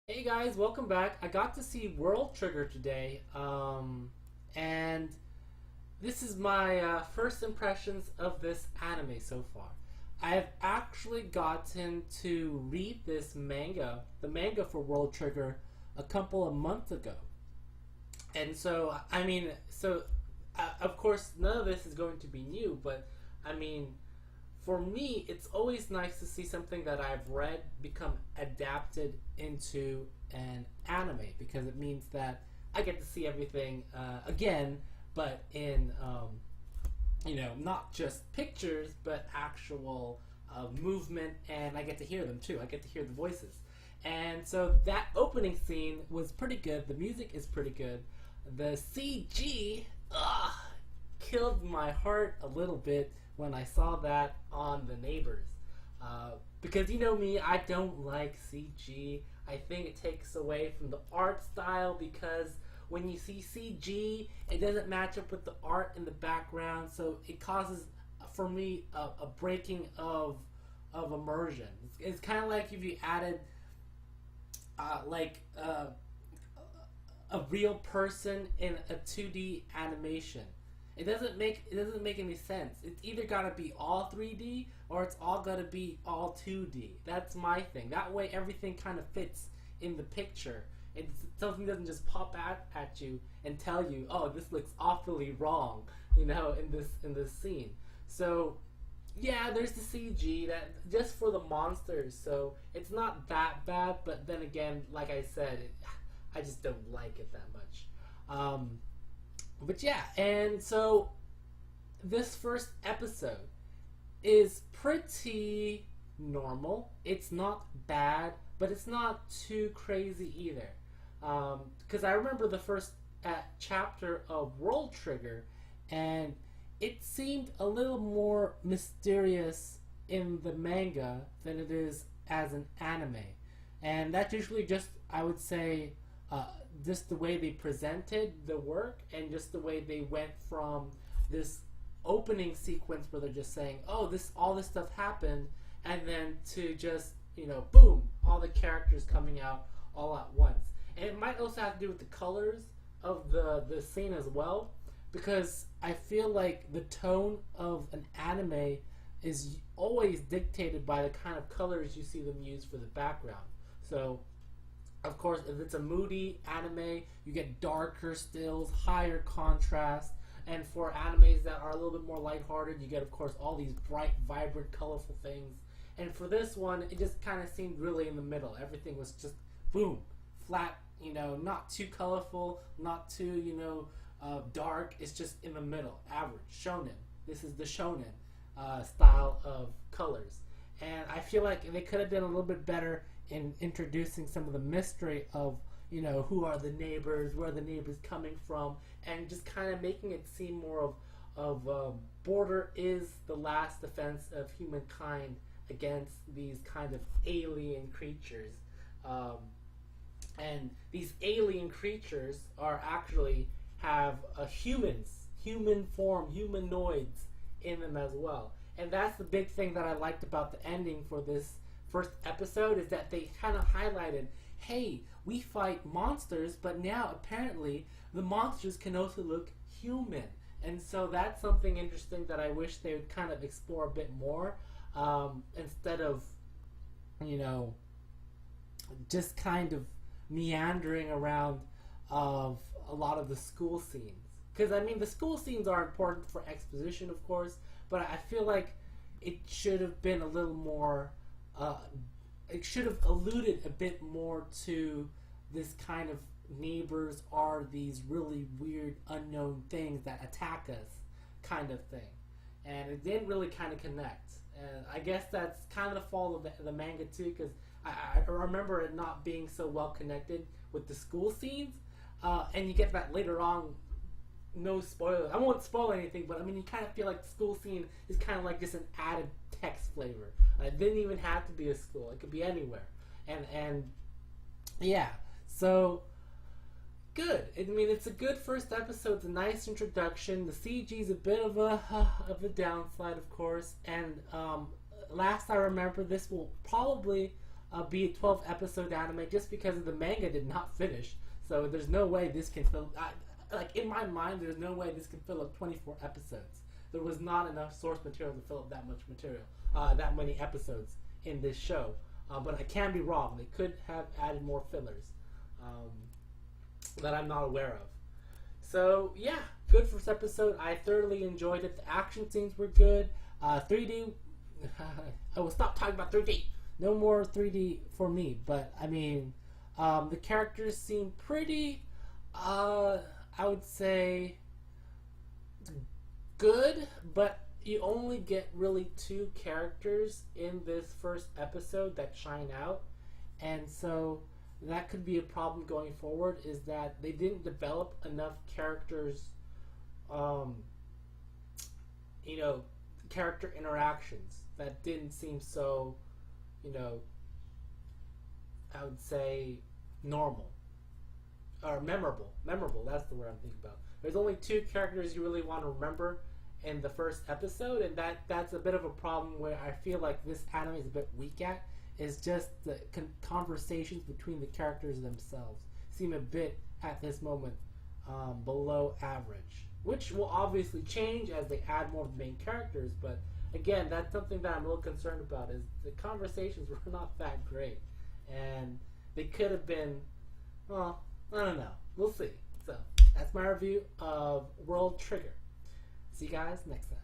Hey guys, welcome back. I got to see World Trigger today, and this is my first impressions of this anime so far. I've actually gotten to read this manga, the manga for World Trigger, a couple of months ago. And so, of course, none of this is going to be new, but I mean, for me, it's always nice to see something that I've read become adapted into an anime because it means that I get to see everything again, but in not just pictures, but actual movement, and I get to hear them too. I get to hear the voices, and so that opening scene was pretty good. The music is pretty good. The CG, killed my heart a little bit when I saw that on The Neighbors. Because you know me, I don't like CG. I think it takes away from the art style because when you see CG, it doesn't match up with the art in the background, so it causes, for me, a breaking of immersion. It's kind of like if you added a real person in a 2D animation. It doesn't make any sense. It's either gotta be all 3D or it's all gotta be all 2D. That's my thing. That way everything kind of fits in the picture. Something doesn't just pop out at you and tell you, oh, this looks awfully wrong, in this scene. So yeah, there's the CG that just for the monsters, so it's not that bad. But then again, like I said, I just don't like it that much. But yeah, and so this first episode is pretty normal. It's not bad, but it's not too crazy either. Because I remember the first chapter of World Trigger, and it seemed a little more mysterious in the manga than it is as an anime. And that's usually just, I would say, just the way they presented the work and just the way they went from this opening sequence where they're just saying, "Oh, all this stuff happened," and then to just boom, all the characters coming out all at once. And it might also have to do with the colors of the scene as well, because I feel like the tone of an anime is always dictated by the kind of colors you see them use for the background. So of course, if it's a moody anime, you get darker stills, higher contrast. And for animes that are a little bit more lighthearted, you get, of course, all these bright, vibrant, colorful things. And for this one, it just kind of seemed really in the middle. Everything was just, boom, flat, not too colorful, not too, dark. It's just in the middle, average, shonen. This is the shonen style of colors. And I feel like they could have done a little bit better in introducing some of the mystery of who are the neighbors, where are the neighbors coming from, and just kind of making it seem more of border is the last defense of humankind against these kind of alien creatures. And these alien creatures are actually have human form, humanoids in them as well. And that's the big thing that I liked about the ending for this first episode, is that they kind of highlighted, hey, we fight monsters, but now apparently the monsters can also look human. And so that's something interesting that I wish they would kind of explore a bit more, instead of, just kind of meandering around of a lot of the school scenes. Because, the school scenes are important for exposition, of course, but I feel like it should have been a little more, it should have alluded a bit more to this kind of neighbors are these really weird unknown things that attack us kind of thing. And it didn't really kind of connect. And I guess that's kind of the fault of the manga too, because I remember it not being so well connected with the school scenes. And you get that later on. No spoilers. I won't spoil anything, but you kind of feel like the school scene is kind of like just an added text flavor. It didn't even have to be a school; it could be anywhere. And yeah, so good. It's a good first episode. It's a nice introduction. The CG is a bit of a downside, of course. And last I remember, this will probably be a 12 episode anime just because the manga did not finish. So there's no way this can fill. Like in my mind, there's no way this can fill up 24 episodes. There was not enough source material to fill up that much material, that many episodes in this show. But I can be wrong. They could have added more fillers that I'm not aware of. So yeah, good first episode. I thoroughly enjoyed it. The action scenes were good. 3D. I will stop talking about 3D. No more 3D for me. But I mean, the characters seem pretty. I would say good, but you only get really 2 characters in this first episode that shine out, and so that could be a problem going forward, is that they didn't develop enough characters, character interactions that didn't seem so, I would say normal or memorable. That's the word I'm thinking about. There's only 2 characters you really want to remember in the first episode, and that's a bit of a problem where I feel like this anime is a bit weak at, is just the conversations between the characters themselves seem a bit at this moment below average, which will obviously change as they add more main characters. But again, that's something that I'm a little concerned about, is the conversations were not that great, and they could have been, well, I don't know, we'll see. So that's my review of World Trigger. See you guys next time.